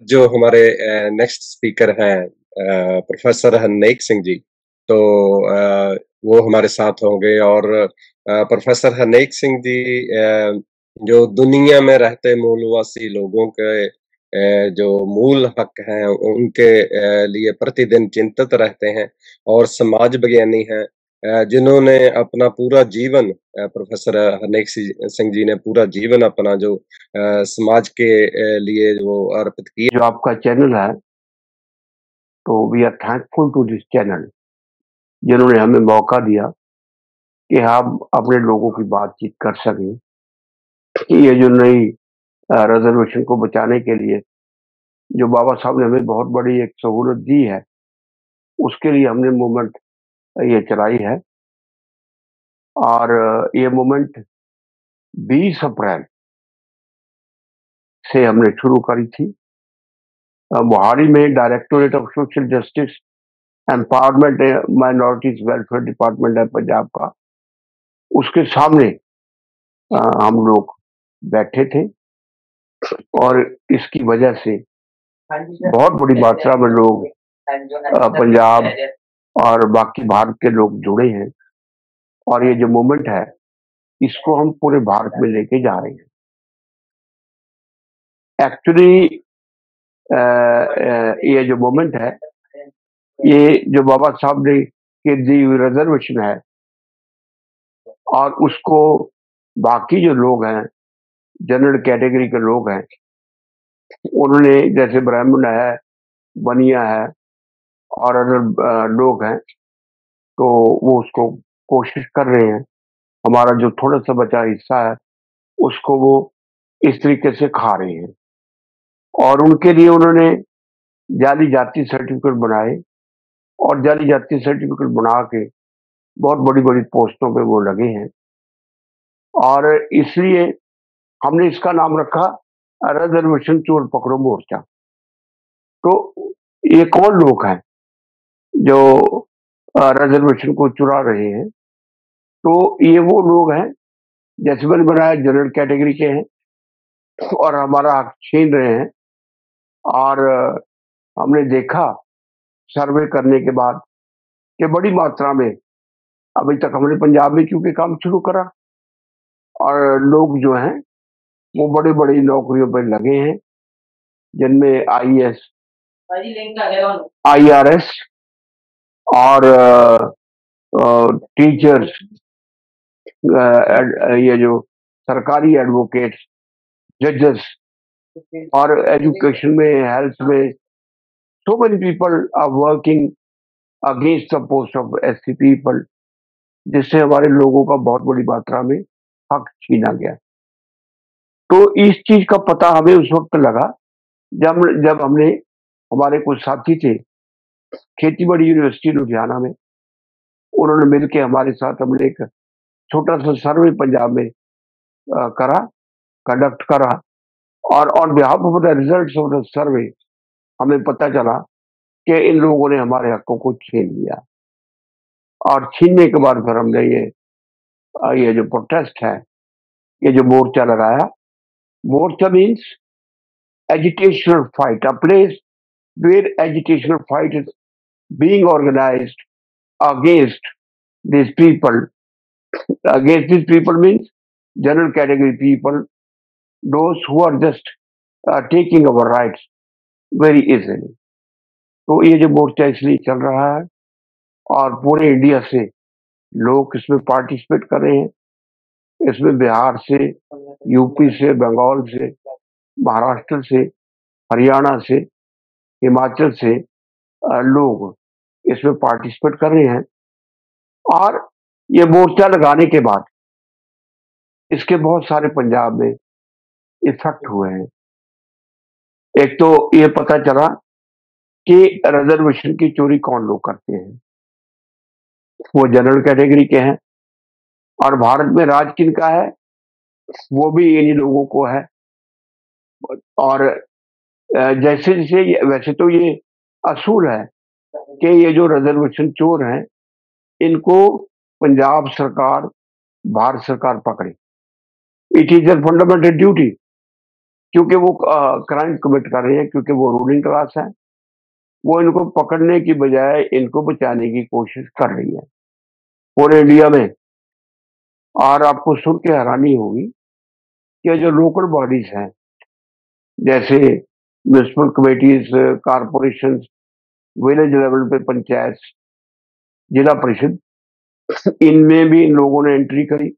जो हमारे next speaker हैं प्रोफेसर हरनेक सिंह जी, तो वो हमारे साथ होंगे और प्रोफेसर हरनेक सिंह जी जो दुनिया में रहते मूलवासी लोगों के जो मूल हक हैं, उनके लिए प्रतिदिन चिंतित रहते हैं और समाज विज्ञानी हैं जिन्होंने अपना पूरा जीवन प्रोफेसर हरनेक सिंह जी ने पूरा जीवन अपना जो समाज के लिए वो अर्पित किया। जो आपका चैनल है, तो we are thankful to this channel जिन्होंने हमें मौका दिया कि हम अपने लोगों की बातचीत कर सकें। ये जो नई रिजर्वेशन को बचाने के लिए जो बाबा साहब ने हमें बहुत बड़ी एक सहूलत दी है, उसके लिए हमने मूवमेंट ये चलाई है। और ये मूवमेंट 20 अप्रैल से हमने शुरू करी थी। मोहाली में directorate of social justice empowerment minorities welfare department है पंजाब का, उसके सामने हम लोग बैठे थे और इसकी वजह से बहुत बड़ी मात्रा में लोग पंजाब और बाकी भारत के लोग जुड़े हैं। और ये जो मूवमेंट है, इसको हम पूरे भारत में लेके जा रहे हैं। एक्चुअली ये जो मूवमेंट है, ये जो बाबा साहब ने के दी हुई रिजर्वेशन है, और उसको बाकी जो लोग हैं, जनरल कैटेगरी के लोग हैं, उन्होंने जैसे ब्राह्मण है, बनिया है और अदर लोग हैं, तो वो उसको कोशिश कर रहे हैं। हमारा जो थोड़ा सा बचा हिस्सा है, उसको वो इस तरीके से खा रहे हैं। और उनके लिए उन्होंने जाली जाति सर्टिफिकेट बनाए और जाली जाति सर्टिफिकेट बना के बहुत बड़ी बड़ी पोस्टों पे वो लगे हैं। और इसलिए हमने इसका नाम रखा रिजर्वेशन चोर पकड़ो मोर्चा। तो ये कौन लोग हैं जो रिजर्वेशन को चुरा रहे हैं? तो ये वो लोग हैं, जैसे मैंने बनाया, जनरल कैटेगरी के हैं और हमारा हक छीन रहे हैं। और हमने देखा सर्वे करने के बाद कि बड़ी मात्रा में, अभी तक हमने पंजाब में क्योंकि काम शुरू करा, और लोग जो हैं वो बड़ी बड़ी नौकरियों पर लगे हैं, जिनमें आईएएस, आईआरएस और टीचर्स, ये जो सरकारी एडवोकेट्स, जजेस, और एजुकेशन में, हेल्थ में, so many people are working against the post of SC people, जिससे हमारे लोगों का बहुत बड़ी मात्रा में हक छीना गया। तो इस चीज का पता हमें उस वक्त लगा जब जब हमने, हमारे कुछ साथी थे खेतीबाड़ी यूनिवर्सिटी लुधियाना में, उन्होंने मिलकर हमारे साथ हमने एक छोटा सा सर्वे पंजाब में करा, कंडक्ट करा। और on behalf of the results of the survey हमें पता चला कि इन लोगों ने हमारे हकों को छीन लिया। और छीनने के बाद फिर हमने ये जो प्रोटेस्ट है, ये जो मोर्चा लगाया। मोर्चा means educational fight, a place where educational fight is being organised against these people. Against these people means general category people, those who are just taking our rights very easily. तो ये जो मोर्चा इसलिए चल रहा है और पूरे इंडिया से लोग इसमें पार्टिसिपेट कर रहे हैं। इसमें बिहार से, यूपी से, बंगाल से, महाराष्ट्र से, हरियाणा से, हिमाचल से लोग इसमें पार्टिसिपेट कर रहे हैं। और ये मोर्चा लगाने के बाद इसके बहुत सारे पंजाब में इफेक्ट हुए हैं। एक तो ये पता चला कि रिजर्वेशन की चोरी कौन लोग करते हैं, वो जनरल कैटेगरी के हैं। और भारत में राज किनका है, वो भी इन्हीं लोगों को है। और जैसे जैसे वैसे तो ये असूल है कि ये जो रिजर्वेशन चोर हैं, इनको पंजाब सरकार, भारत सरकार पकड़े। It is a fundamental duty क्योंकि वो क्राइम कमिट कर रहे हैं, क्योंकि वो रूलिंग क्लास है। वो इनको पकड़ने की बजाय इनको बचाने की कोशिश कर रही है पूरे इंडिया में। और आपको सुन के हैरानी होगी कि जो लोकल बॉडीज हैं, जैसे municipal committees, corporation, village level पे पंचायत, जिला परिषद, इनमें भी इन लोगों ने एंट्री करी।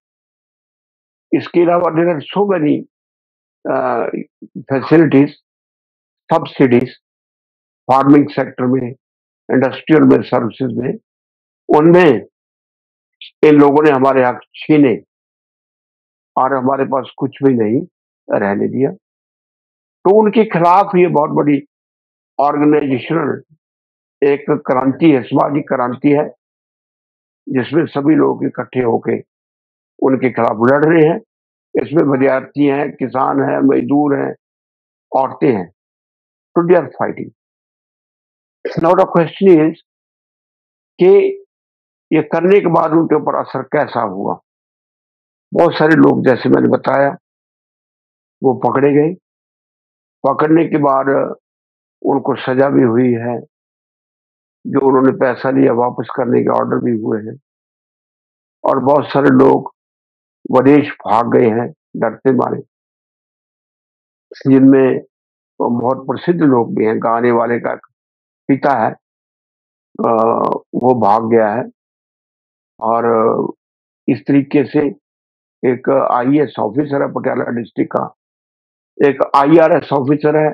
इसके अलावा there are so many facilities, subsidies, farming sector में, इंडस्ट्रियल में, सर्विसेज में, उनमें इन लोगों ने हमारे हक छीने और हमारे पास कुछ भी नहीं रहने दिया। तो उनके खिलाफ ये बहुत बड़ी ऑर्गेनाइजेशनल एक क्रांति है, सामाजिक क्रांति है, जिसमें सभी लोग इकट्ठे होके उनके खिलाफ लड़ रहे हैं। इसमें विद्यार्थी हैं, किसान हैं, मजदूर हैं, औरतें हैं। तो they are fighting. Now the question is कि ये करने के बाद उनके ऊपर असर कैसा हुआ। बहुत सारे लोग, जैसे मैंने बताया, वो पकड़े गए। पकड़ने के बाद उनको सजा भी हुई है, जो उन्होंने पैसा लिया वापस करने के ऑर्डर भी हुए हैं। और बहुत सारे लोग विदेश भाग गए हैं डरते मारे, जिनमें बहुत प्रसिद्ध लोग भी हैं। गाने वाले का पिता है, वो भाग गया है। और इस तरीके से एक आईएएस ऑफिसर है पटियाला डिस्ट्रिक्ट का, एक आईआरएस ऑफिसर है,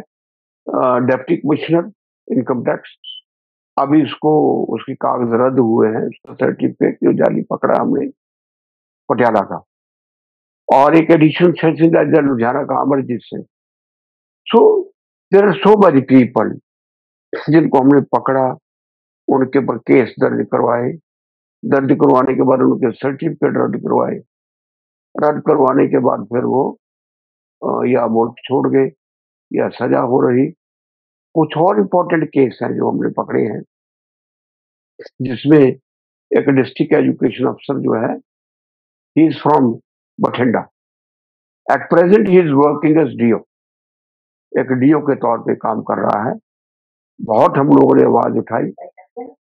डिप्टी कमिश्नर इनकम टैक्स। अभी उसको, उसके कागज रद्द हुए हैं, उसका सर्टिफिकेट जो जाली पकड़ा हमने पटियाला का। और एक एडिशनल सेशन जज लुधियाना का Amarjit Singh. So there are so many people जिनको हमने पकड़ा, उनके ऊपर केस दर्ज करवाए। दर्ज करवाने के बाद उनके सर्टिफिकेट रद्द करवाए। रद्द करवाने के बाद फिर वो या मुल्क छोड़ गए या सजा हो रही। कुछ और इम्पोर्टेंट केस हैं जो हमने पकड़े हैं, जिसमें एक डिस्ट्रिक्ट एजुकेशन अफसर जो है, he is from Bathinda. At present he is working as DO, एक डीओ के तौर पे काम कर रहा है। बहुत हम लोगों ने आवाज उठाई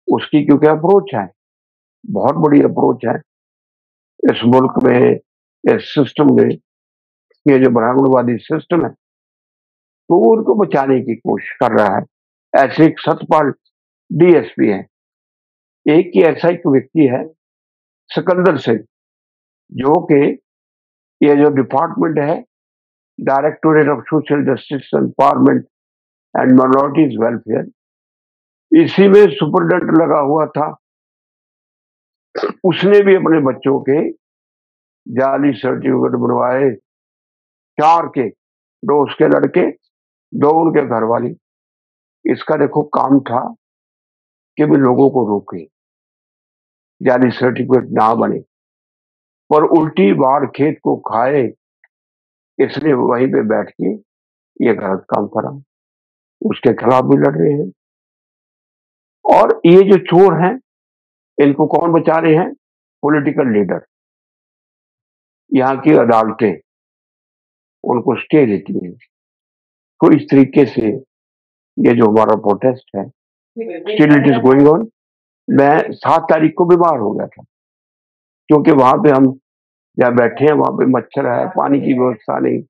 उसकी, क्योंकि अप्रोच है, बहुत बड़ी अप्रोच है इस मुल्क में, इस सिस्टम में। ये जो ब्राह्मणवादी सिस्टम है, तो वो उनको बचाने की कोशिश कर रहा है। ऐसे एक सतपाल डीएसपी है, एक ही ऐसा एक व्यक्ति है सिकंदर सिंह, जो कि ये जो डिपार्टमेंट है, directorate of social justice empowerment and minorities welfare, इसी में सुपरडेंट लगा हुआ था। उसने भी अपने बच्चों के जाली सर्टिफिकेट बनवाए, 4 के, 2 उसके लड़के, 2 उनके घर वाली। इसका देखो काम था कि भी लोगों को रोके, जाली सर्टिफिकेट ना बने, पर उल्टी बाढ़ खेत को खाए, इसलिए वहीं पे बैठ के ये गलत काम करा। उसके खिलाफ भी लड़ रहे हैं। और ये जो चोर हैं, इनको कौन बचा रहे हैं? Political leader. यहाँ की अदालतें उनको स्टे देती हैं। तो इस तरीके से ये जो हमारा प्रोटेस्ट है, still it is going on. मैं 7 तारीख को बीमार हो गया था, क्योंकि वहां पे हम जहाँ बैठे हैं वहां पे मच्छर है, पानी की व्यवस्था नहीं,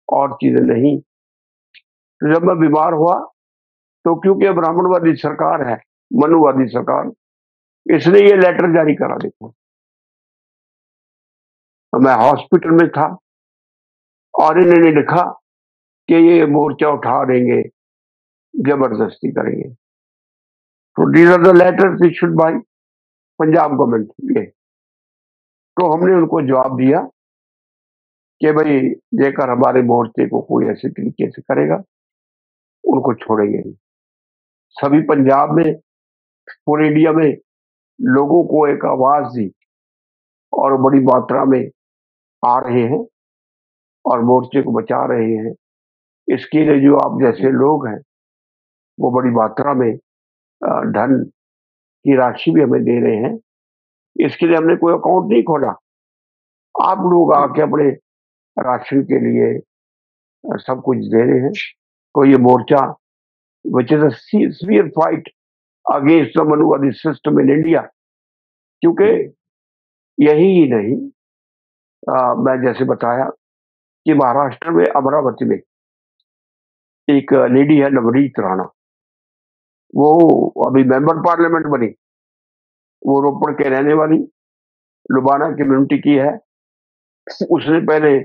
और चीजें नहीं। तो जब मैं बीमार हुआ, तो क्योंकि ब्राह्मणवादी सरकार है, मनुवादी सरकार, इसने ये लेटर जारी करा। देखो, तो मैं हॉस्पिटल में था और इन्होंने लिखा कि ये मोर्चा उठा देंगे, जबरदस्ती करेंगे। तो these are the letters issued by Punjab government. ये तो हमने उनको जवाब दिया कि भाई, जेकर हमारे मोर्चे को कोई ऐसे तरीके से करेगा, उनको छोड़ेंगे नहीं। सभी पंजाब में, पूरे इंडिया में लोगों को एक आवाज दी, और बड़ी मात्रा में आ रहे हैं और मोर्चे को बचा रहे हैं। इसके लिए जो आप जैसे लोग हैं, वो बड़ी मात्रा में धन की राशि भी हमें दे रहे हैं। इसके लिए हमने कोई अकाउंट नहीं खोला। आप लोग आके अपने राशन के लिए, सब कुछ दे रहे हैं। तो ये मोर्चा which is a severe fight against the Manuvadi system in India, क्योंकि यही ही नहीं, मैं जैसे बताया कि महाराष्ट्र में अमरावती में एक लेडी है नवनीत राणा, वो अभी मेंबर पार्लियामेंट बनी। वो रोपड़ के रहने वाली लुबाना कम्युनिटी की है। उसने पहले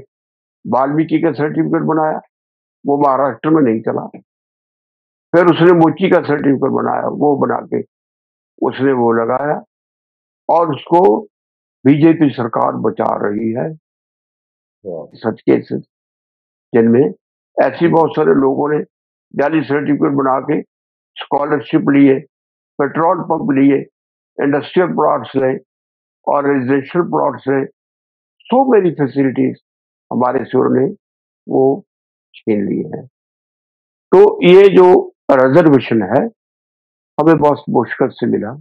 वाल्मीकि का सर्टिफिकेट बनाया, वो महाराष्ट्र में नहीं चला। फिर उसने मोची का सर्टिफिकेट बनाया, वो बना के उसने वो लगाया, और उसको बीजेपी सरकार बचा रही है। सच के जिनमें ऐसे बहुत सारे लोगों ने जाली सर्टिफिकेट बना के स्कॉलरशिप लिए, पेट्रोल पंप लिए, इंडस्ट्रियल प्लॉट्स ले और रेजिडेंशियल प्लॉट्स ले, सो मेनी फैसिलिटीज हमारे शोर ने वो छीन लिए हैं। तो ये जो रिजर्वेशन है हमें बहुत मुश्किल से मिला।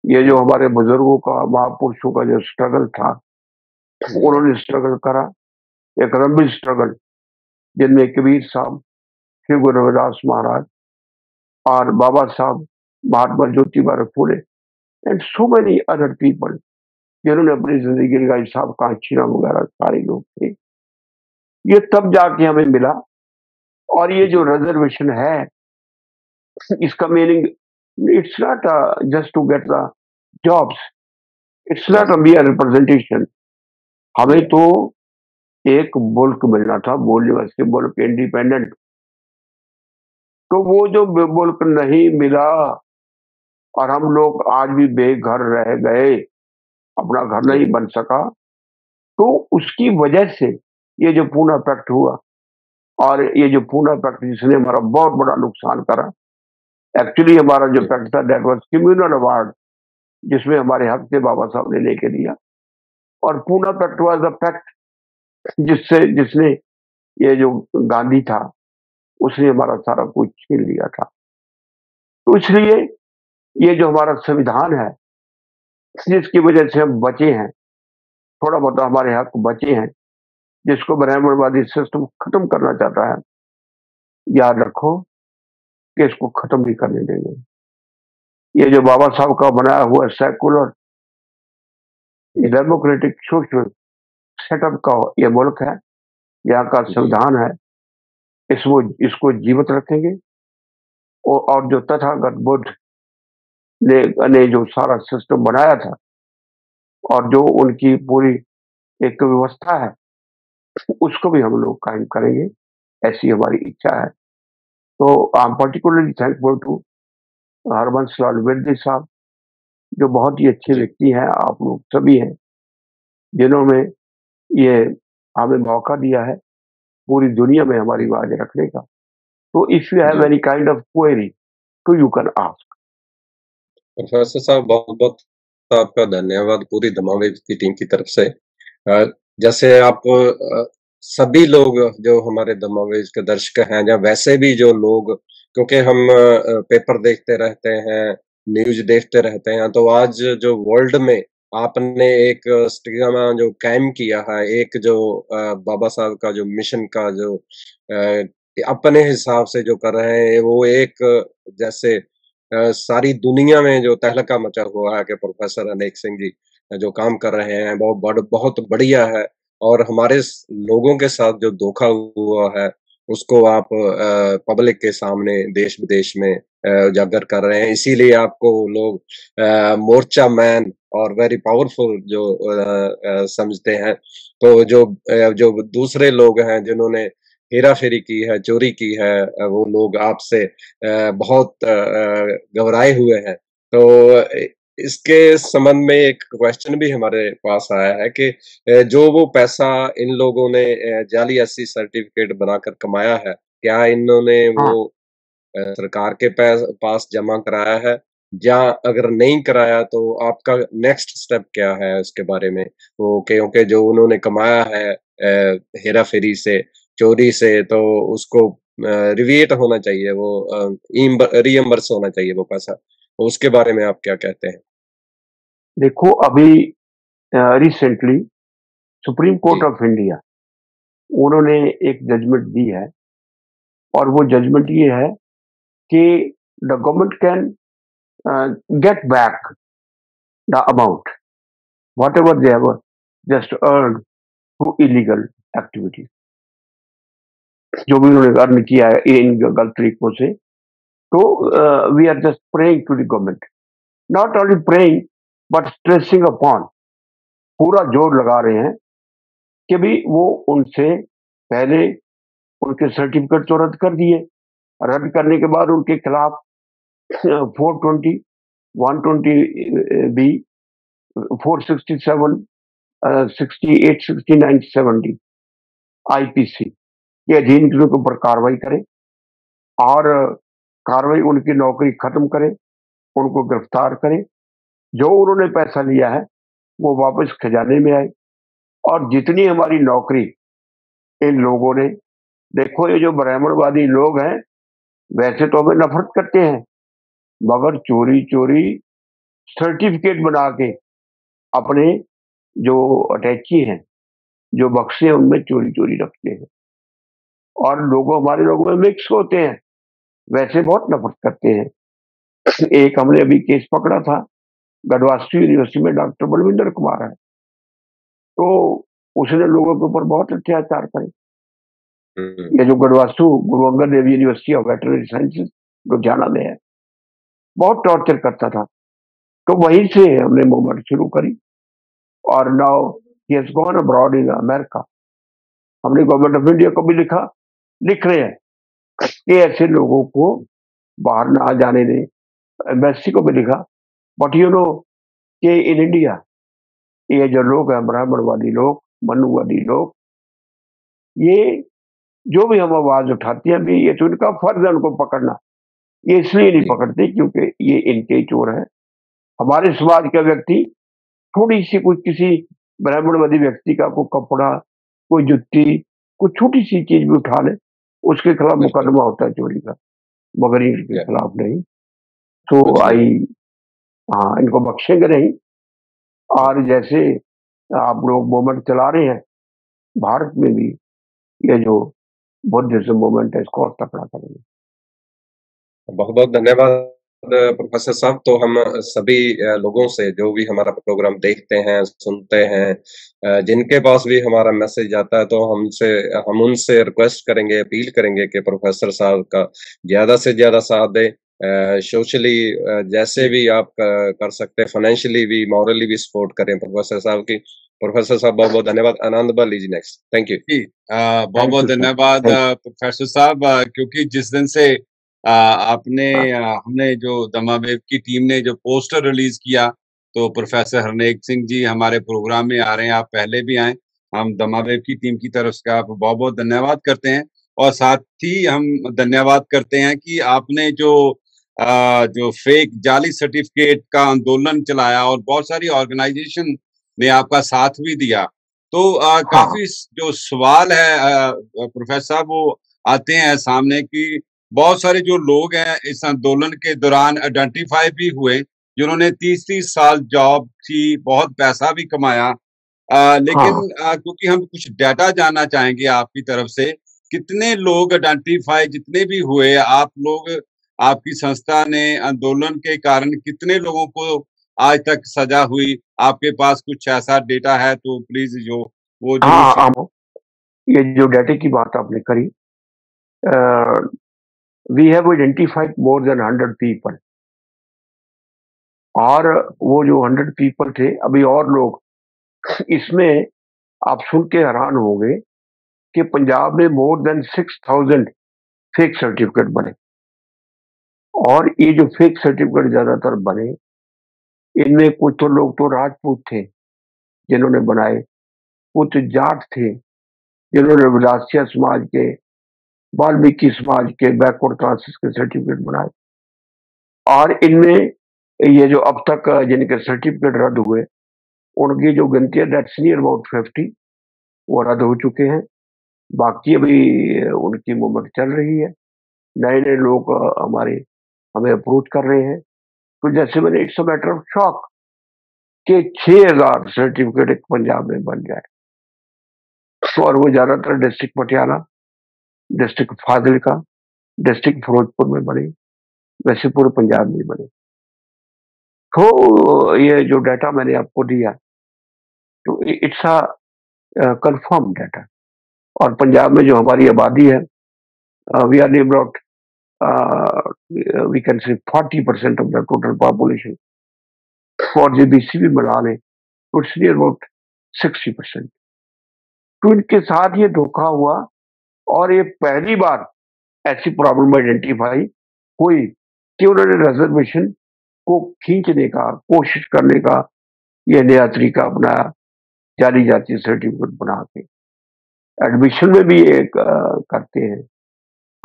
ये जो हमारे बुजुर्गों का, महापुरुषों का जो स्ट्रगल था, उन्होंने स्ट्रगल करा, एक लंबी स्ट्रगल, जिनमें कबीर साहब, श्री गुरु रविदास महाराज और Baba Saheb Mahatma Jyotiba Phule and so many other people, जिन्होंने अपनी जिंदगी लगाई, साहब कांचीराम वगैरह सारे लोग थे। ये तब जाके हमें मिला। और ये जो रिजर्वेशन है, इसका meaning it's not just to get the jobs, it's not a bare representation. हमें तो एक मुल्क मिलना था, बोलने वाले मुल्क, इंडिपेंडेंट। तो वो जो मुल्क नहीं मिला और हम लोग आज भी बेघर रह गए, अपना घर नहीं बन सका, तो उसकी वजह से ये जो पूना पैक्ट हुआ, और ये जो पूना पैक्ट जिसने हमारा बहुत बड़ा नुकसान करा। एक्चुअली हमारा जो पैक्ट था दैट वाज कम्युनल अवार्ड, जिसमें हमारे हक से बाबा साहब ने लेके दिया। और Poona pact was the pact जिसने ये जो गांधी था उसने हमारा सारा कुछ छीन लिया था। तो इसलिए ये जो हमारा संविधान है, जिसकी वजह से हम बचे हैं, थोड़ा बहुत हमारे हक बचे हैं, जिसको ब्राह्मणवादी सिस्टम खत्म करना चाहता है, याद रखो कि इसको खत्म नहीं करने देंगे। ये जो बाबा साहब का बनाया हुआ सेकुलर डेमोक्रेटिक सोशल सेटअप का ये मुल्क है, यहाँ का संविधान है, इसको जीवित रखेंगे। और जो तथागत बुद्ध ने जो सारा सिस्टम बनाया था, और जो उनकी पूरी एक व्यवस्था है, उसको भी हम लोग कायम करेंगे, ऐसी हमारी इच्छा है। तो I am particularly thankful to Harbans Lal Virdi sahab, जो बहुत ही अच्छे व्यक्ति हैं, आप लोग सभी हैं, जिन्होंने ये हमें मौका दिया है पूरी दुनिया में हमारी आवाज रखने का। तो if you have any kind of query तो यू कैन आस्क। प्रोफेसर साहब, बहुत बहुत आपका धन्यवाद पूरी दमावेज की टीम की तरफ से। जैसे आप सभी लोग जो हमारे दमावेज के दर्शक हैं, या वैसे भी जो लोग, क्योंकि हम पेपर देखते रहते हैं, न्यूज देखते रहते हैं, तो आज जो वर्ल्ड में आपने एक स्टिग्मा जो कायम किया है, एक जो बाबा साहब का जो मिशन का जो अपने हिसाब से जो कर रहे हैं, वो एक जैसे सारी दुनिया में जो तहलका मचा हुआ है कि प्रोफेसर अनेक सिंह जी जो काम कर रहे हैं, बहुत बढ़िया है। और हमारे लोगों के साथ जो धोखा हुआ है, उसको आप पब्लिक के सामने देश विदेश में उजागर कर रहे हैं। इसीलिए आपको लोग मोर्चा मैन और वेरी पावरफुल जो समझते हैं। तो जो दूसरे लोग हैं जिन्होंने हेरा फेरी की है, चोरी की है, वो लोग आपसे बहुत घबराए हुए हैं। तो इसके संबंध में एक क्वेश्चन भी हमारे पास आया है कि जो वो पैसा इन लोगों ने जाली एससी सर्टिफिकेट बनाकर कमाया है, क्या इन्होंने वो सरकार के पास जमा कराया है? या अगर नहीं कराया तो आपका नेक्स्ट स्टेप क्या है उसके बारे में? वो क्योंकि जो उन्होंने कमाया है हेरा-फेरी से, चोरी से, तो उसको रिविएट होना चाहिए, वो रीइम्बर्स होना चाहिए वो पैसा। तो उसके बारे में आप क्या कहते हैं? देखो, अभी recently supreme court ji, of India उन्होंने एक जजमेंट दी है, और वो जजमेंट ये है कि the government can get back the amount what ever they have just earn through illegal activity, जो भी उन्होंने अर्न किया है इन गलत तरीकों से। तो we are just praying to the government, not only praying but stressing upon, पूरा जोर लगा रहे हैं कि भी वो उनसे पहले उनके सर्टिफिकेट तो रद्द कर दिए, रद्द करने के बाद उनके खिलाफ 420, 120 बी, 467, 68, 69, 70 आईपीसी के अधीन के ऊपर कार्रवाई करें, और कार्रवाई उनकी नौकरी खत्म करें, उनको गिरफ्तार करें, जो उन्होंने पैसा लिया है वो वापस खजाने में आए, और जितनी हमारी नौकरी इन लोगों ने, देखो ये जो ब्राह्मणवादी लोग हैं वैसे तो हमें नफरत करते हैं, मगर चोरी चोरी सर्टिफिकेट बना के अपने जो अटैची हैं, जो बक्से हैं उनमें चोरी चोरी रखते हैं, और लोगों हमारे लोगों में मिक्स होते हैं, वैसे बहुत नफरत करते हैं। एक हमने अभी केस पकड़ा था गढ़वास्तु यूनिवर्सिटी में, डॉक्टर बलविंदर कुमार है, तो उसने लोगों के ऊपर बहुत अत्याचार करे। ये जो GADVASU Guru Angad Dev university of veterinary sciences Ludhiana में है, बहुत टॉर्चर करता था। तो वहीं से हमने मूवमेंट शुरू करी, और now he has gone abroad in America. हमने गवर्नमेंट ऑफ इंडिया को भी लिख रहे हैं कि ऐसे लोगों को बाहर ना जाने दें, एम्बेसी को भी लिखा। बट यू नो कि इन इंडिया ये जो लोग हैं ब्राह्मणवादी लोग, मनुवादी लोग, ये जो भी हम आवाज उठाते हैं भी, ये तो इनका फर्ज है उनको पकड़ना, ये इसलिए नहीं पकड़ते क्योंकि ये इनके ही चोर है। हमारे समाज का व्यक्ति थोड़ी सी कोई किसी ब्राह्मणवादी व्यक्ति का कोई कपड़ा, कोई जुत्ती, कोई छोटी सी चीज भी उठा ले, उसके खिलाफ मुकदमा होता है चोरी का, मगर इनके खिलाफ नहीं। तो आई, हाँ, इनको बख्शेंगे नहीं। और जैसे आप लोग मूवमेंट चला रहे हैं, भारत में भी ये जो बुद्धिज्म मूवमेंट है इसको और तकड़ा करेंगे। बहुत बहुत धन्यवाद प्रोफेसर साहब। तो हम सभी लोगों से जो भी हमारा प्रोग्राम देखते हैं, सुनते हैं, जिनके पास भी हमारा मैसेज आता है, तो हम उनसे रिक्वेस्ट करेंगे, अपील करेंगे कि प्रोफेसर साहब का ज्यादा से ज्यादा साथ दें। सोशली जैसे भी आप कर सकते हैं, फाइनेंशियली भी, मॉरली भी सपोर्ट करें प्रोफेसर साहब की। प्रोफेसर साहब बहुत बहुत धन्यवाद। आनंद बलीज नेक्स्ट। थैंक यू जी। बहुत बहुत धन्यवाद प्रोफेसर साहब, क्योंकि जिस दिन से हमने जो दमावेव की टीम ने जो पोस्टर रिलीज किया, तो प्रोफेसर हरनेक सिंह जी हमारे प्रोग्राम में आ रहे हैं, आप पहले भी आए। हम दमावेव की टीम की तरफ से आप बहुत बहुत धन्यवाद करते हैं, और साथ ही हम धन्यवाद करते हैं कि आपने जो फेक जाली सर्टिफिकेट का आंदोलन चलाया, और बहुत सारी ऑर्गेनाइजेशन ने आपका साथ भी दिया। तो काफी जो सवाल है प्रोफेसर साहब, वो आते हैं सामने कि बहुत सारे जो लोग हैं इस आंदोलन के दौरान आइडेंटिफाई भी हुए, जिन्होंने 30-30 साल जॉब की, बहुत पैसा भी कमाया। लेकिन क्योंकि हम कुछ डाटा जानना चाहेंगे आपकी तरफ से, कितने लोग आइडेंटिफाई जितने भी हुए, आप लोग, आपकी संस्था ने आंदोलन के कारण कितने लोगों को आज तक सजा हुई? आपके पास कुछ ऐसा डेटा है तो प्लीज वो जरूर। ये जो डाटा की बात आपने करी, we have identified more than 100 people, और वो जो 100 पीपल थे, अभी और लोग इसमें आप सुन के हैरान होंगे कि पंजाब में मोर देन 6000 फेक सर्टिफिकेट बने। और ये जो फेक सर्टिफिकेट ज्यादातर बने, इनमें कुछ तो लोग तो राजपूत थे जिन्होंने बनाए, कुछ जाट थे जिन्होंने विलासिया समाज के, वाल्मीकि समाज के, बैकवर्ड क्लासेस के सर्टिफिकेट बनाए। और इनमें ये जो अब तक जिनके सर्टिफिकेट रद्द हुए, उनकी जो गिनती है दैट्स नियर अबाउट 50, वो रद्द हो चुके हैं। बाकी अभी उनकी मूवमेंट चल रही है, नए नए लोग हमें अप्रोच कर रहे हैं। तो जैसे मैंने, it's a matter of shock कि 6000 सर्टिफिकेट पंजाब में बन जाए। और वो ज्यादातर district Patiala, district Fazilka, district Firozpur में बने, वैसे पूरे पंजाब में बने। तो ये जो डाटा मैंने आपको दिया, तो इट्स अ कंफर्म डाटा। और पंजाब में जो हमारी आबादी है, we are near about we can say 40% of the total population. और जीबीसी भी बना लें तो इट्स नियर अबाउट 60%। तो इनके साथ ये धोखा हुआ और ये पहली बार ऐसी प्रॉब्लम आइडेंटिफाई हुई कि उन्होंने रिजर्वेशन को खींचने का, कोशिश करने का ये नया तरीका अपनाया, जाली जाती सर्टिफिकेट बना के एडमिशन में भी ये करते हैं।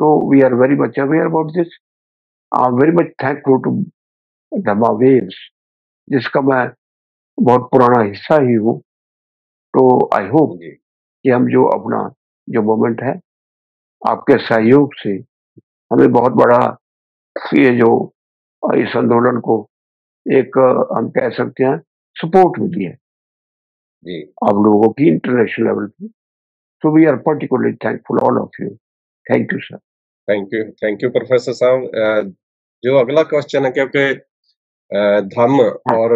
तो we are very much aware about this. I am very much thankful to Dhamma Waves, जिसका मैं बहुत पुराना हिस्सा ही हूँ। तो आई होप कि हम जो अपना जो मोमेंट है, आपके सहयोग से हमें बहुत बड़ा ये जो इस आंदोलन को एक हम कह सकते हैं सपोर्ट मिली है जी आप लोगों की इंटरनेशनल लेवल पे। So we are particularly thankful, all of you. Thank you, sir. Thank you professor साहब। जो अगला क्वेश्चन है, क्योंकि धम्म और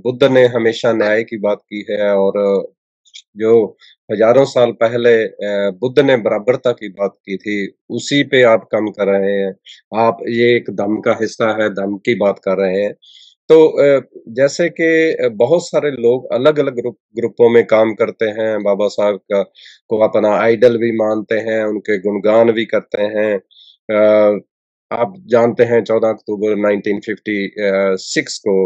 बुद्ध ने हमेशा न्याय की बात की है, और जो हजारों साल पहले बुद्ध ने बराबरता की बात की थी, उसी पे आप काम कर रहे हैं। आप ये एक धम्म का हिस्सा है, धम्म की बात कर रहे हैं। तो जैसे कि बहुत सारे लोग अलग-अलग ग्रुपों में काम करते हैं, बाबा साहब को अपना आइडल भी मानते हैं, उनके गुणगान भी करते हैं। आप जानते हैं 14 अक्टूबर 1956 को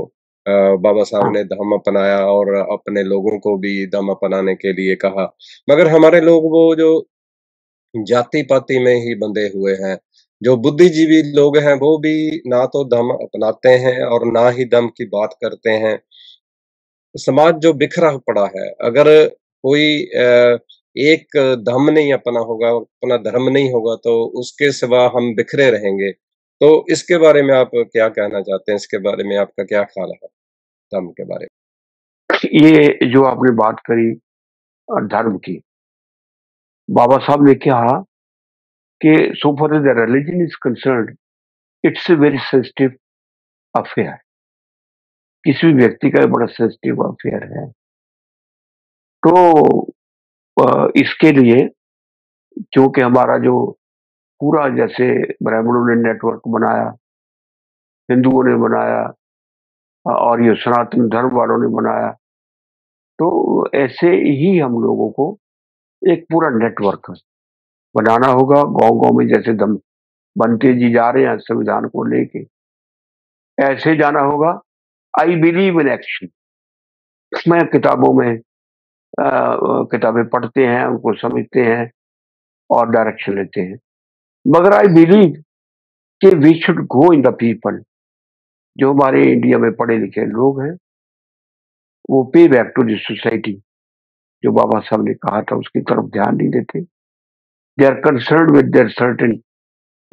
बाबा साहब ने धम्म अपनाया और अपने लोगों को भी धम्म अपनाने के लिए कहा। मगर हमारे लोग वो जो जाति-पाति में ही बंधे हुए हैं। जो बुद्धिजीवी लोग हैं, वो भी ना तो धम्म अपनाते हैं और ना ही धम्म की बात करते हैं। समाज जो बिखरा पड़ा है, अगर कोई एक धम्म नहीं अपना होगा, अपना धर्म नहीं होगा, तो उसके सिवा हम बिखरे रहेंगे। तो इसके बारे में आप क्या कहना चाहते हैं? इसके बारे में आपका क्या ख़्याल है, धम्म के बारे में? ये जो आपने बात करी धर्म की, बाबा साहब ने कहा कि so far as the religion is concerned, it's a very sensitive affair. किसी भी व्यक्ति का बड़ा सेंसिटिव अफेयर है। तो इसके लिए क्योंकि हमारा जो पूरा जैसे ब्राह्मणों ने नेटवर्क बनाया, हिंदुओं ने बनाया और ये सनातन धर्म वालों ने बनाया, तो ऐसे ही हम लोगों को एक पूरा नेटवर्क बनाना होगा। गांव-गांव में जैसे दम बनते जी जा रहे हैं संविधान को लेके, ऐसे जाना होगा। I believe in action. मैं किताबों में किताबें पढ़ते हैं, उनको समझते हैं और डायरेक्शन लेते हैं, मगर आई बिलीव कि we should go in the people. जो हमारे इंडिया में पढ़े लिखे लोग हैं, वो पे बैक टू द सोसाइटी, जो बाबा साहब ने कहा था उसकी तरफ ध्यान नहीं देते। They are concern with their certain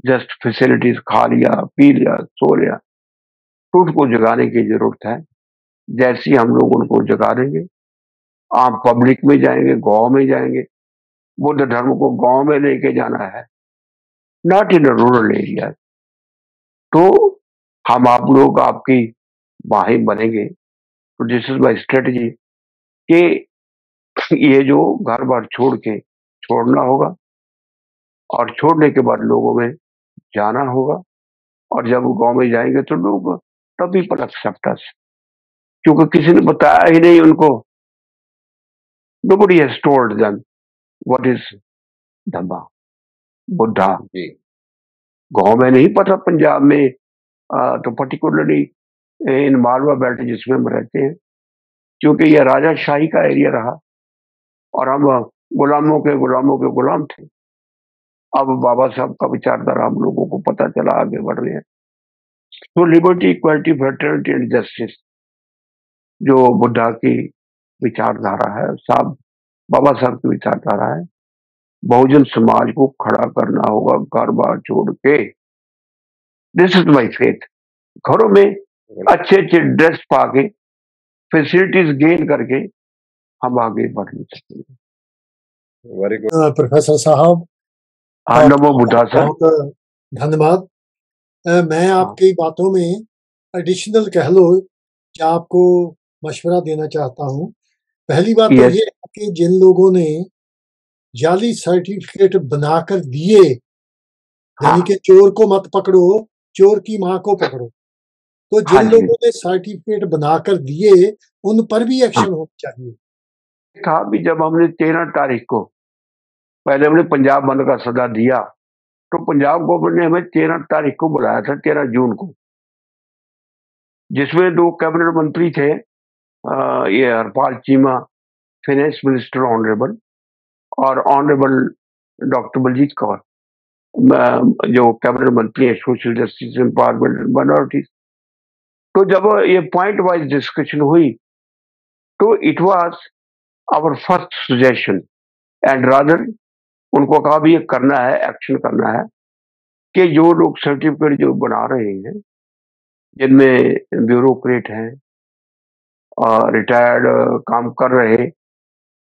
just facilities, खा लिया, पी लिया, सो लिया। तो उसको जगाने की जरूरत है। जैसे ही हम लोग उनको जगा देंगे, आप पब्लिक में जाएंगे, गांव में जाएंगे। बुद्ध धर्म को गांव में लेके जाना है, नॉट इन रूरल एरिया। तो हम आप लोग आपकी बाहें बनेंगे। तो दिस इज माई स्ट्रेटजी कि ये जो घर बार छोड़ के छोड़ना होगा और छोड़ने के बाद लोगों में जाना होगा। और जब गांव में जाएंगे तो लोग तभी पर एक्सेप्ट अस, क्योंकि किसी ने बताया ही नहीं उनको। nobody has told them what is धम्मा, बुद्धा। जी, गांव में नहीं पता, पंजाब में तो पर्टिकुलरली इन मालवा बेल्ट जिसमें हम रहते हैं, क्योंकि यह राजाशाही का एरिया रहा और हम गुलामों के गुलाम थे। अब बाबा साहब का विचारधारा हम लोगों को पता चला, आगे बढ़ रहे हैं। तो liberty, equality, fraternity and justice जो बुद्धा की विचारधारा है, साहब बाबा साहब की विचारधारा है। बहुजन समाज को खड़ा करना होगा घर बार छोड़ के। This is my faith. घरों में अच्छे अच्छे ड्रेस पा के, फैसिलिटीज गेन करके हम आगे बढ़ नहीं सकेंगे। Very good. प्रोफेसर साहब हाँ, नमो बुद्धा सर। बहुत धन्यवाद। मैं आपकी बातों में एडिशनल कह लो क्या आपको मशवरा देना चाहता हूँ। पहली बात तो Yes. ये है कि जिन लोगों ने जाली सर्टिफिकेट बनाकर दिए, यानी कि चोर को मत पकड़ो, चोर की माँ को पकड़ो, तो हाँ जिन जी। लोगों ने सर्टिफिकेट बनाकर दिए उन पर भी एक्शन होना चाहिए। था भी जब हमने 13 तारीख को पहले हमने पंजाब बंद का सदा दिया, तो पंजाब गवर्नमेंट ने हमें 13 तारीख को बुलाया था, 13 जून को, जिसमें 2 कैबिनेट मंत्री थे, ये Harpal Cheema finance minister honourable, और ऑनरेबल डॉक्टर बलजीत कौर जो कैबिनेट मंत्री है social justice empowerment and minorities. तो जब ये पॉइंट वाइज डिस्कशन हुई, तो it was our first suggestion and rather उनको कहा भी ये करना है, एक्शन करना है, कि जो लोग सर्टिफिकेट जो बना रहे हैं, जिनमें ब्यूरोक्रेट हैं, रिटायर्ड काम कर रहे,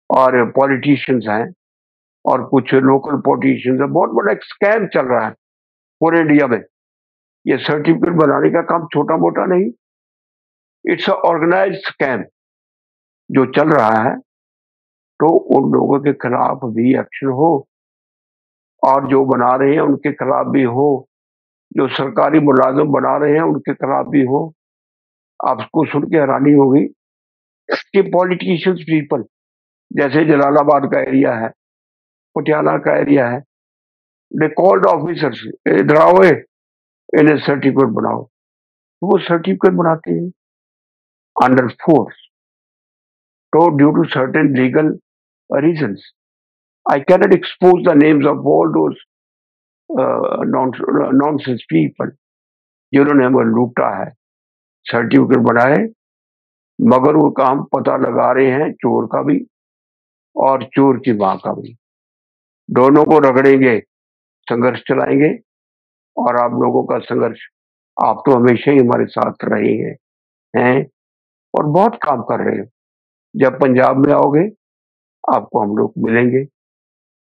और पॉलिटिशियंस हैं, और कुछ लोकल पॉलिटिशियंस हैं, बहुत बड़ा एक स्कैम चल रहा है पूरे इंडिया में। ये सर्टिफिकेट बनाने का काम छोटा मोटा नहीं, इट्स अ ऑर्गेनाइज्ड स्कैम जो चल रहा है। तो उन लोगों के खिलाफ भी एक्शन हो, और जो बना रहे हैं उनके खिलाफ भी हो, जो सरकारी मुलाजिम बना रहे हैं उनके खिलाफ भी हो। आपको सुन के हैरानी होगी कि पॉलिटिशियंस पीपल, जैसे जलालाबाद का एरिया है, पटियाला का एरिया है, दे कॉल्ड ऑफिसर्स, इधर आओ, इन्हें सर्टिफिकेट बनाओ, तो वो सर्टिफिकेट बनाते हैं अंडर फोर्स। तो due to certain legal reasons, I cannot expose the names of all those nonsense people जिन्होंने हमें लूटा है, सर्टिफिकेट बनाए, मगर वो काम पता लगा रहे हैं चोर का भी और चोर की माँ का भी। दोनों को रगड़ेंगे, संघर्ष चलाएंगे, और आप लोगों का संघर्ष, आप तो हमेशा ही हमारे साथ रहे हैं और बहुत काम कर रहे हो। जब पंजाब में आओगे आपको हम लोग मिलेंगे,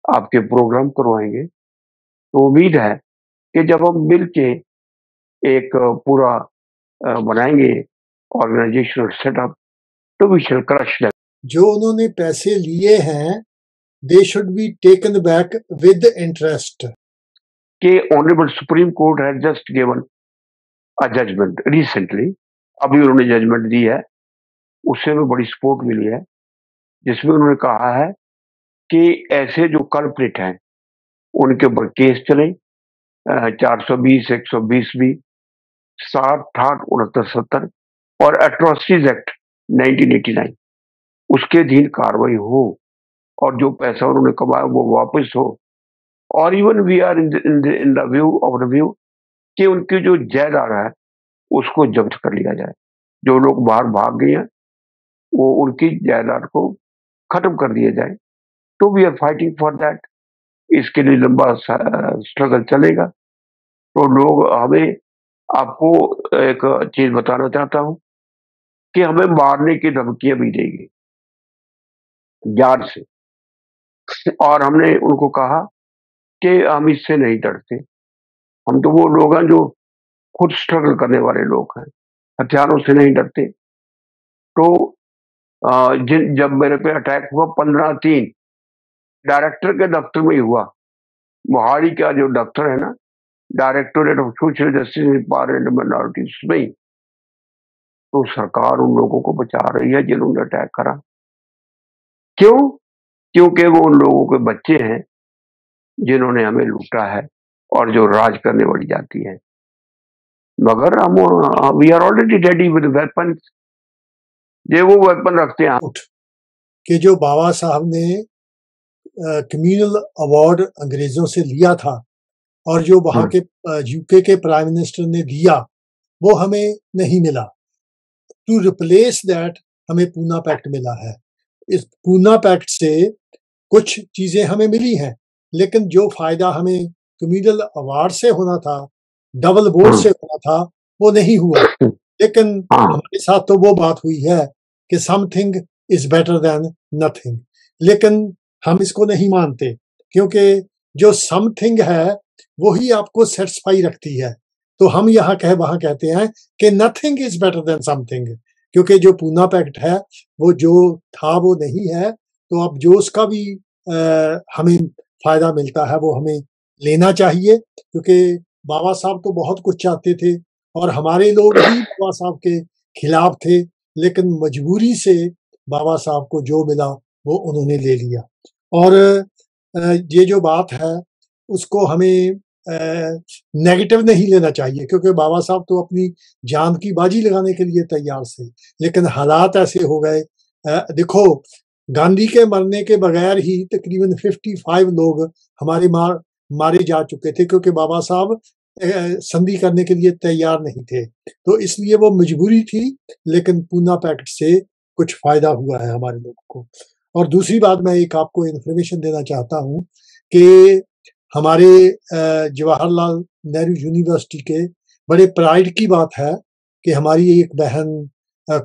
आपके प्रोग्राम करवाएंगे। तो उम्मीद है कि जब हम मिलके एक पूरा बनाएंगे ऑर्गेनाइजेशनल सेटअप, तो वी शैल क्रश देम। जो उन्होंने पैसे लिए हैं, they should be taken back with interest. कि honourable Supreme Court has just given a judgement recently, अभी उन्होंने जजमेंट दी है, उससे हमें बड़ी सपोर्ट मिली है, जिसमें उन्होंने कहा है कि ऐसे जो कल्प्रिट हैं उनके ऊपर केस चले, 420, 120 भी, 60, 68, 69, 70 और एट्रोसिटीज एक्ट 1989 उसके अधीन कार्रवाई हो, और जो पैसा उन्होंने कमाया वो वापस हो। और even we are in the view of review कि उनकी जो जायदाद है उसको जब्त कर लिया जाए। जो लोग बाहर भाग गए हैं वो उनकी जायदाद को खत्म कर दिया जाए। तो we are fighting for that, इसके लिए लंबा स्ट्रगल चलेगा। तो लोग हमें, आपको एक चीज बताना चाहता हूं कि हमें मारने की धमकियां भी देगी जान से, और हमने उनको कहा कि हम इससे नहीं डरते, हम तो वो लोग हैं जो खुद स्ट्रगल करने वाले लोग हैं, हथियारों से नहीं डरते। तो जब मेरे पे अटैक हुआ 15/3 डायरेक्टर के दफ्तर में ही हुआ, मोहाली का जो दफ्तर है ना, directorate of social justice and minorities में ही। तो सरकार उन लोगों को बचा रही है जिन्होंने अटैक करा। क्यों? क्योंकि वो उन लोगों के बच्चे हैं जिन्होंने हमें लूटा है और जो राज करने वाली जाती है। मगर हम we are already ready with weapons, ये वो वेपन रखते हैं कि जो बाबा साहब ने कम्युनल अवार्ड अंग्रेजों से लिया था और जो वहां के यूके के प्राइम मिनिस्टर ने दिया वो हमें नहीं मिला। टू रिप्लेस दैट हमें पूना पैक्ट मिला है। इस पूना पैक्ट से कुछ चीजें हमें मिली हैं, लेकिन जो फायदा हमें कम्युनल अवार्ड से होना था, डबल बोर्ड से होना था, वो नहीं हुआ। लेकिन हमारे साथ तो वो बात हुई है कि something is better than nothing. लेकिन हम इसको नहीं मानते, क्योंकि जो समथिंग है वही आपको सेटिस्फाई रखती है। तो हम वहां कहते हैं कि nothing is better than something, क्योंकि जो पूना पैक्ट है वो जो था वो नहीं है। तो अब जो उसका भी हमें फायदा मिलता है वो हमें लेना चाहिए, क्योंकि बाबा साहब तो बहुत कुछ चाहते थे और हमारे लोग ही बाबा साहब के खिलाफ थे, लेकिन मजबूरी से बाबा साहब को जो मिला वो उन्होंने ले लिया। और ये जो बात है उसको हमें नेगेटिव नहीं लेना चाहिए, क्योंकि बाबा साहब तो अपनी जान की बाजी लगाने के लिए तैयार थे, लेकिन हालात ऐसे हो गए। देखो, गांधी के मरने के बगैर ही तकरीबन 55 लोग हमारे मारे जा चुके थे, क्योंकि बाबा साहब संधि करने के लिए तैयार नहीं थे। तो इसलिए वो मजबूरी थी, लेकिन पूना पैक्ट से कुछ फायदा हुआ है हमारे लोगों को। और दूसरी बात, मैं एक आपको इन्फॉर्मेशन देना चाहता हूँ कि हमारे जवाहरलाल नेहरू यूनिवर्सिटी के बड़े प्राइड की बात है कि हमारी एक बहन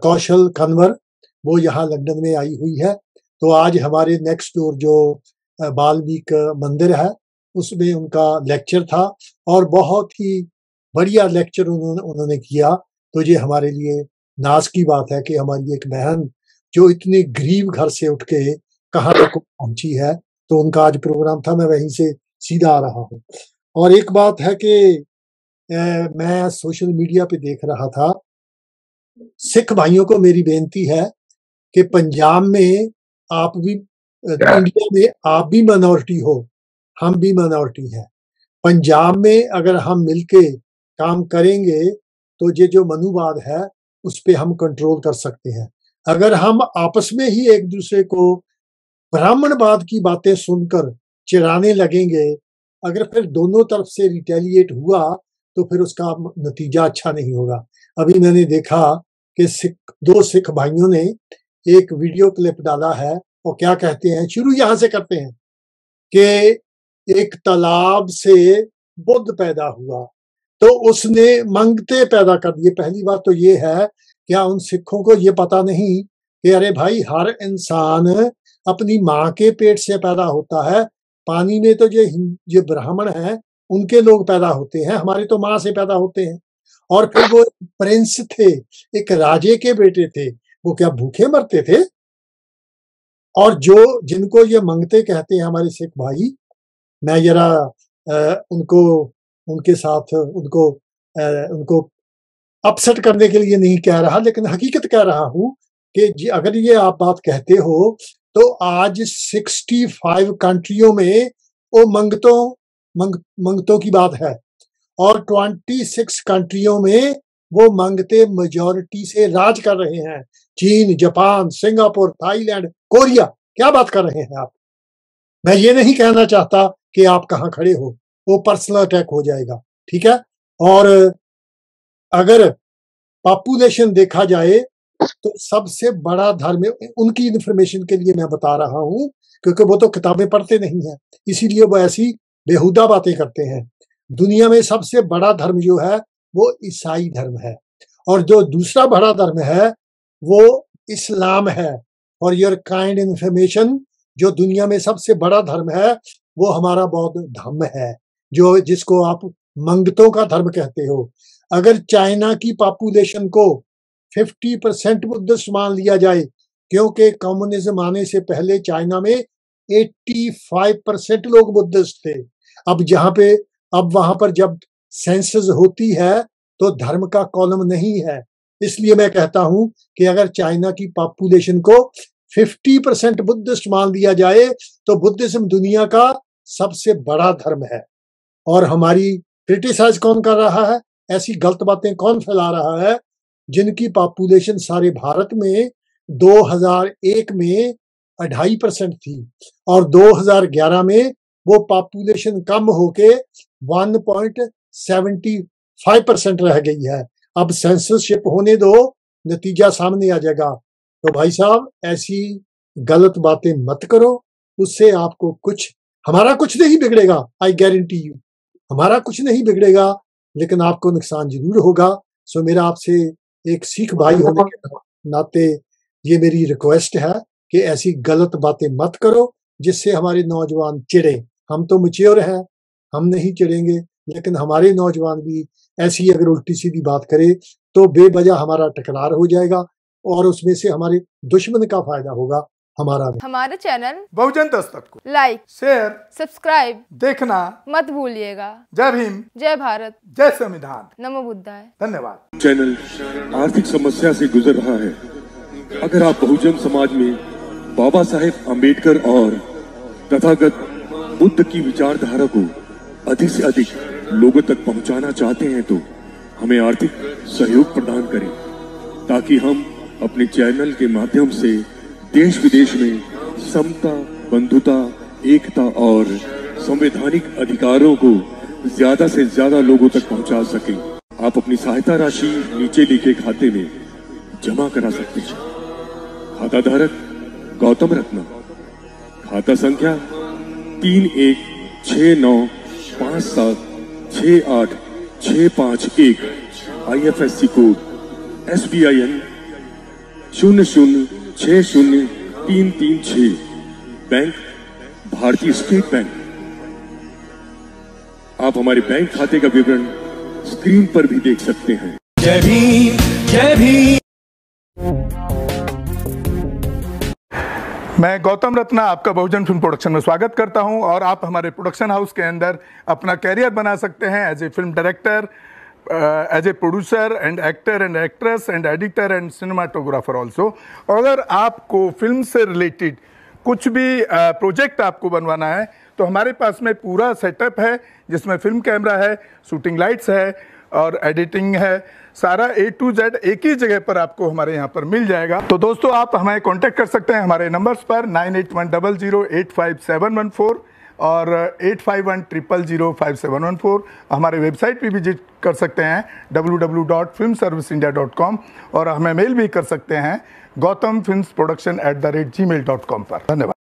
कौशल कन्वर वो यहाँ लंदन में आई हुई है। तो आज हमारे नेक्स्ट डोर जो बाल्मीक मंदिर है उसमें उनका लेक्चर था और बहुत ही बढ़िया लेक्चर उन्होंने किया। तो ये हमारे लिए नाज की बात है कि हमारी एक बहन जो इतने गरीब घर से उठ के कहाँ तक पहुंची है। तो उनका आज प्रोग्राम था, मैं वहीं से सीधा आ रहा हूँ। और एक बात है कि मैं सोशल मीडिया पे देख रहा था, सिख भाइयों को मेरी बेनती है कि पंजाब में आप भी, इंडिया में आप भी माइनॉरिटी हो, हम भी माइनॉरिटी हैं। पंजाब में अगर हम मिलके काम करेंगे तो ये जो मनुवाद है उस पे हम कंट्रोल कर सकते हैं। अगर हम आपस में ही एक दूसरे को ब्राह्मणवाद की बातें सुनकर चिढ़ाने लगेंगे, अगर फिर दोनों तरफ से रिटेलिएट हुआ तो फिर उसका नतीजा अच्छा नहीं होगा। अभी मैंने देखा कि दो सिख भाइयों ने एक वीडियो क्लिप डाला है और क्या कहते हैं, शुरू यहां से करते हैं कि एक तालाब से बुद्ध पैदा हुआ तो उसने मंगते पैदा कर दिए। पहली बात तो ये है, क्या उन सिखों को ये पता नहीं कि अरे भाई, हर इंसान अपनी माँ के पेट से पैदा होता है। पानी में तो ये ब्राह्मण हैं उनके लोग पैदा होते हैं, हमारे तो माँ से पैदा होते हैं। और फिर वो प्रिंस थे, एक राजे के बेटे थे, वो क्या भूखे मरते थे? और जो जिनको ये मंगते कहते हैं हमारे सिख भाई, मैं जरा उनको उनके साथ उनको अपसेट करने के लिए नहीं कह रहा, लेकिन हकीकत कह रहा हूं कि अगर ये आप बात कहते हो तो आज 65 कंट्रियों में वो मंगतों की बात है और 26 कंट्रियों में वो मंगते मेजॉरिटी से राज कर रहे हैं। चीन, जापान, सिंगापुर, थाईलैंड, कोरिया, क्या बात कर रहे हैं आप? मैं ये नहीं कहना चाहता कि आप कहाँ खड़े हो, वो पर्सनल अटैक हो जाएगा, ठीक है। और अगर पॉपुलेशन देखा जाए तो सबसे बड़ा धर्म, उनकी इंफॉर्मेशन के लिए मैं बता रहा हूं क्योंकि वो तो किताबें पढ़ते नहीं है, इसीलिए वो ऐसी बेहुदा बातें करते हैं। दुनिया में सबसे बड़ा धर्म जो है वो ईसाई धर्म है और जो दूसरा बड़ा धर्म है वो इस्लाम है। और योर काइंड इंफॉर्मेशन, जो दुनिया में सबसे बड़ा धर्म है वो हमारा बौद्ध धर्म है, जो जिसको आप मंगतों का धर्म कहते हो। अगर चाइना की पॉपुलेशन को 50% बुद्धिस्ट मान लिया जाए, क्योंकि कम्युनिज्म आने से पहले चाइना में 85% लोग बुद्धिस्ट थे। अब वहां पर जब सेंसस होती है तो धर्म का कॉलम नहीं है। इसलिए मैं कहता हूं कि अगर चाइना की पॉपुलेशन को 50% बुद्धिस्ट मान लिया जाए तो बुद्धिज्म दुनिया का सबसे बड़ा धर्म है। और हमारी क्रिटिसाइज कौन कर रहा है, ऐसी गलत बातें कौन फैला रहा है? जिनकी पॉपुलेशन सारे भारत में 2001 में 2.5% थी और 2011 में वो पॉपुलेशन कम होके 1.75% रह गई है। अब सेंसरशिप होने दो, नतीजा सामने आ जाएगा। तो भाई साहब, ऐसी गलत बातें मत करो, उससे आपको हमारा कुछ नहीं बिगड़ेगा, आई गारंटी यू, हमारा कुछ नहीं बिगड़ेगा, लेकिन आपको नुकसान जरूर होगा। सो मेरा आपसे एक सिख भाई होने के नाते ये मेरी रिक्वेस्ट है कि ऐसी गलत बातें मत करो, जिससे हमारे नौजवान चिढ़े। हम तो मैच्योर हैं, हम नहीं चिढ़ेंगे, लेकिन हमारे नौजवान भी ऐसी अगर उल्टी सीधी बात करे तो बेवजह हमारा टकरार हो जाएगा और उसमें से हमारे दुश्मन का फायदा होगा, हमारा नहीं। हमारे चैनल बहुजन दस्तक को लाइक, शेयर, सब्सक्राइब देखना मत भूलिएगा। जय भीम, जय भारत, जय संविधान, नमो बुद्धाय। धन्यवाद। चैनल आर्थिक समस्या से गुजर रहा है। अगर आप बहुजन समाज में बाबा साहेब अम्बेडकर और तथागत बुद्ध की विचारधारा को अधिक से अधिक लोगों तक पहुंचाना चाहते हैं तो हमें आर्थिक सहयोग प्रदान करें, ताकि हम अपने चैनल के माध्यम से देश विदेश में समता, बंधुता, एकता और संवैधानिक अधिकारों को ज्यादा से ज्यादा लोगों तक पहुंचा सकें। आप अपनी सहायता राशि नीचे लिखे खाते में जमा करा सकते हैं। खाता धारक गौतम रत्ना, खाता संख्या 3169576865 IFSC कोड SBIN 0060336, बैंक भारतीय स्टेट बैंक। आप हमारे बैंक खाते का विवरण स्क्रीन पर भी देख सकते हैं। जय भीम, जय भीम। मैं गौतम रत्ना आपका बहुजन फिल्म प्रोडक्शन में स्वागत करता हूं और आप हमारे प्रोडक्शन हाउस के अंदर अपना कैरियर बना सकते हैं as a film director, as a producer and actor and actress and editor and cinematographer also. अगर आपको फिल्म से रिलेटेड कुछ भी प्रोजेक्ट आपको बनवाना है तो हमारे पास में पूरा सेटअप है, जिसमें फिल्म कैमरा है, शूटिंग लाइट्स है और एडिटिंग है। सारा A to Z एक ही जगह पर आपको हमारे यहाँ पर मिल जाएगा। तो दोस्तों आप हमें कांटेक्ट कर सकते हैं हमारे नंबर्स पर 9810085714 और 8510005714। हमारे वेबसाइट भी विजिट कर सकते हैं www.filmserviceindia.com और हमें मेल भी कर सकते हैं gautamfilmsproduction@gmail.com पर। धन्यवाद।